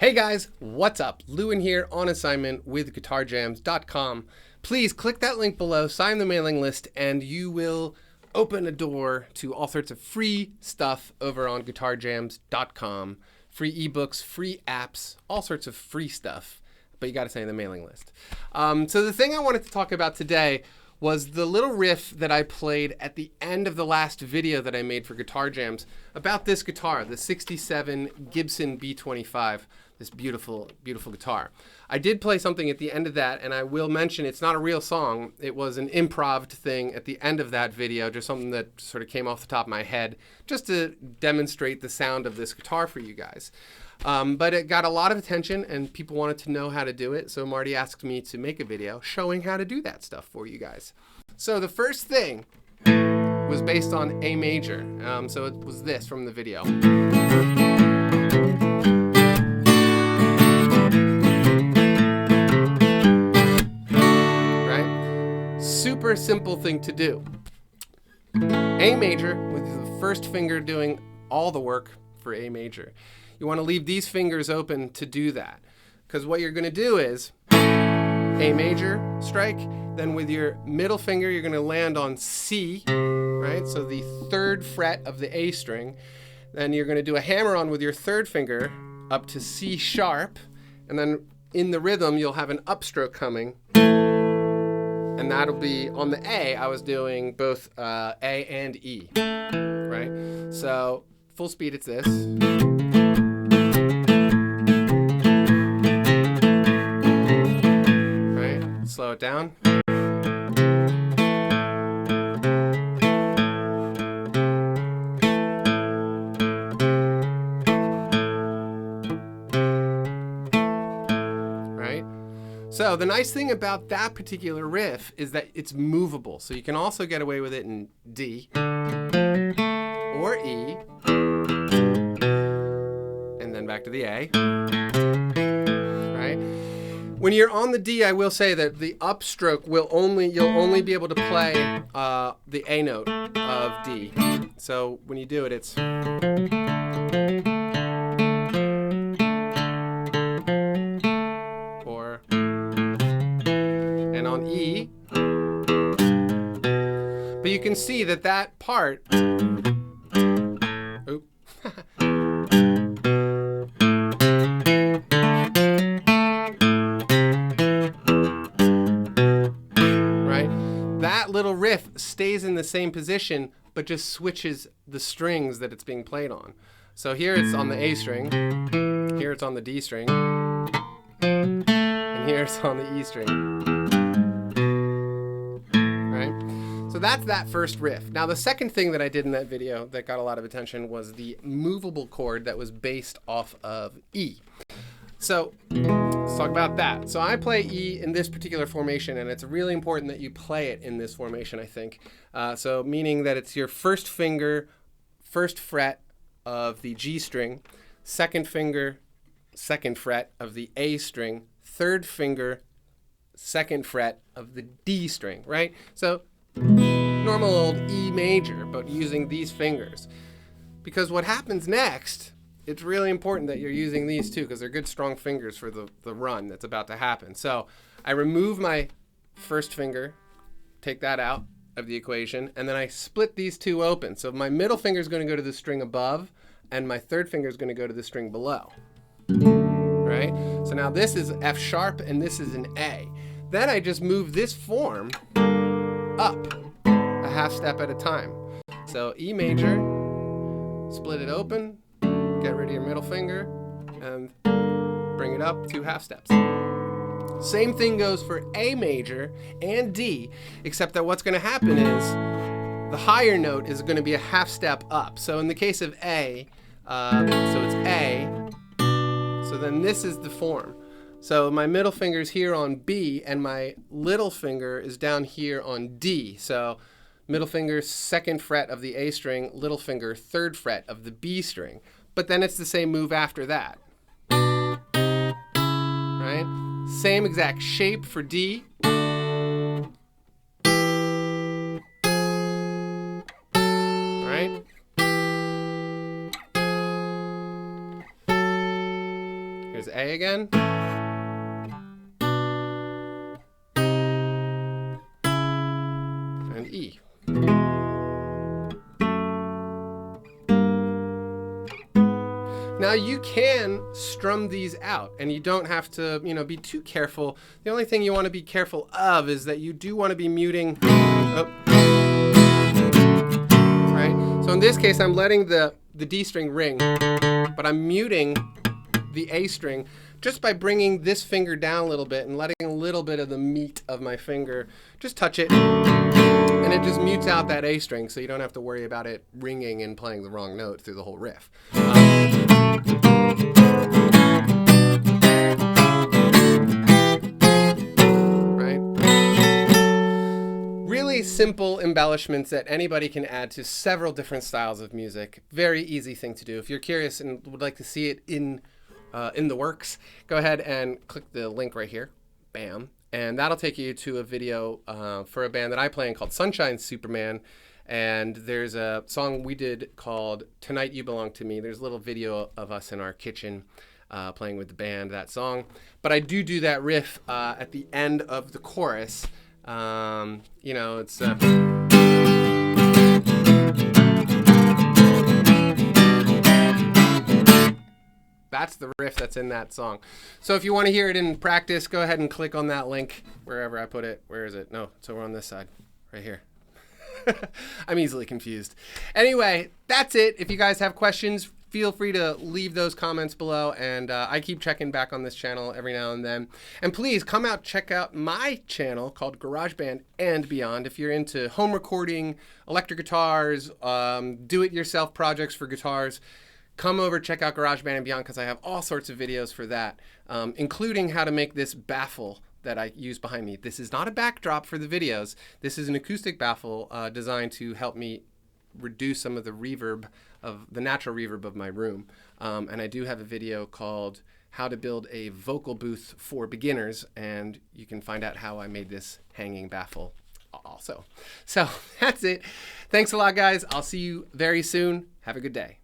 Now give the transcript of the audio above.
Hey guys, what's up? Lewin here on assignment with GuitarJams.com. Please click that link below, sign the mailing list, and you will open a door to all sorts of free stuff over on GuitarJams.com. Free ebooks, free apps, all sorts of free stuff, but you got to sign the mailing list. So the thing I wanted to talk about today was the little riff that I played at the end of the last video that I made for Guitar Jams about this guitar, the 67 Gibson B25, this beautiful, beautiful guitar. I did play something at the end of that, and I will mention it's not a real song. It was an improv thing at the end of that video, just something that sort of came off the top of my head, just to demonstrate the sound of this guitar for you guys. But it got a lot of attention and people wanted to know how to do it. So Marty asked me to make a video showing how to do that stuff for you guys. So the first thing was based on A major. So it was this from the video. Right? Super simple thing to do. A major with the first finger doing all the work for A major. You want to leave these fingers open to do that, because what you're going to do is A major strike, then with your middle finger you're going to land on C, right? So the third fret of the A string. Then you're going to do a hammer on with your third finger up to C sharp, and then in the rhythm you'll have an upstroke coming, and that'll be on the A. I was doing both A and E, right? So full speed it's this. Slow it down. Right? So the nice thing about that particular riff is that it's movable. So you can also get away with it in D or E, and then back to the A. Right? When you're on the D, I will say that the upstroke you'll only be able to play the A note of D. So when you do it, it's or, and on E. But you can see that that part, oop. That little riff stays in the same position, but just switches the strings that it's being played on. So here it's on the A string, here it's on the D string, and here it's on the E string. Right? So that's that first riff. Now the second thing that I did in that video that got a lot of attention was the movable chord that was based off of E. So let's talk about that. So I play E in this particular formation, and it's really important that you play it in this formation, I think. So meaning that it's your first finger, first fret of the G string, second finger, second fret of the A string, third finger, second fret of the D string, right? So normal old E major, but using these fingers. Because what happens next, it's really important that you're using these too, because they're good strong fingers for the run that's about to happen. So I remove my first finger, take that out of the equation, and then I split these two open. So my middle finger is going to go to the string above, and my third finger is going to go to the string below. Right? So now this is F sharp, and this is an A. Then I just move this form up a half step at a time. So E major, split it open, get rid of your middle finger, and bring it up 2 half steps. Same thing goes for A major and D, except that what's going to happen is the higher note is going to be a half step up. So in the case of A, so it's A, so then this is the form. So my middle finger is here on B, and my little finger is down here on D. So middle finger, second fret of the A string, little finger, third fret of the B string. But then it's the same move after that. Right? Same exact shape for D. Right? Here's A again. And E. Now you can strum these out, and you don't have to, be too careful. The only thing you want to be careful of is that you do want to be muting. Oh. Right? So in this case, I'm letting the D string ring, but I'm muting the A string just by bringing this finger down a little bit and letting a little bit of the meat of my finger just touch it, and it just mutes out that A string, so you don't have to worry about it ringing and playing the wrong note through the whole riff. Right? Really simple embellishments that anybody can add to several different styles of music. Very easy thing to do. If you're curious and would like to see it in the works, go ahead and click the link right here. Bam. And that'll take you to a video for a band that I play in called Sunshine Superman. And there's a song we did called Tonight You Belong to Me. There's a little video of us in our kitchen playing with the band, that song. But I do that riff at the end of the chorus. It's... That's the riff that's in that song. So if you want to hear it in practice, go ahead and click on that link wherever I put it. Where is it? No, it's over on this side, right here. I'm easily confused. Anyway, that's it. If you guys have questions, feel free to leave those comments below, and I keep checking back on this channel every now and then. And please come out, check out my channel called GarageBand and Beyond. If you're into home recording, electric guitars, do-it-yourself projects for guitars, come over, check out GarageBand and Beyond, because I have all sorts of videos for that, including how to make this baffle that I use behind me. This is not a backdrop for the videos. This is an acoustic baffle designed to help me reduce some of the reverb, of the natural reverb of my room. And I do have a video called How to Build a Vocal Booth for Beginners, and you can find out how I made this hanging baffle also. So that's it. Thanks a lot, guys. I'll see you very soon. Have a good day.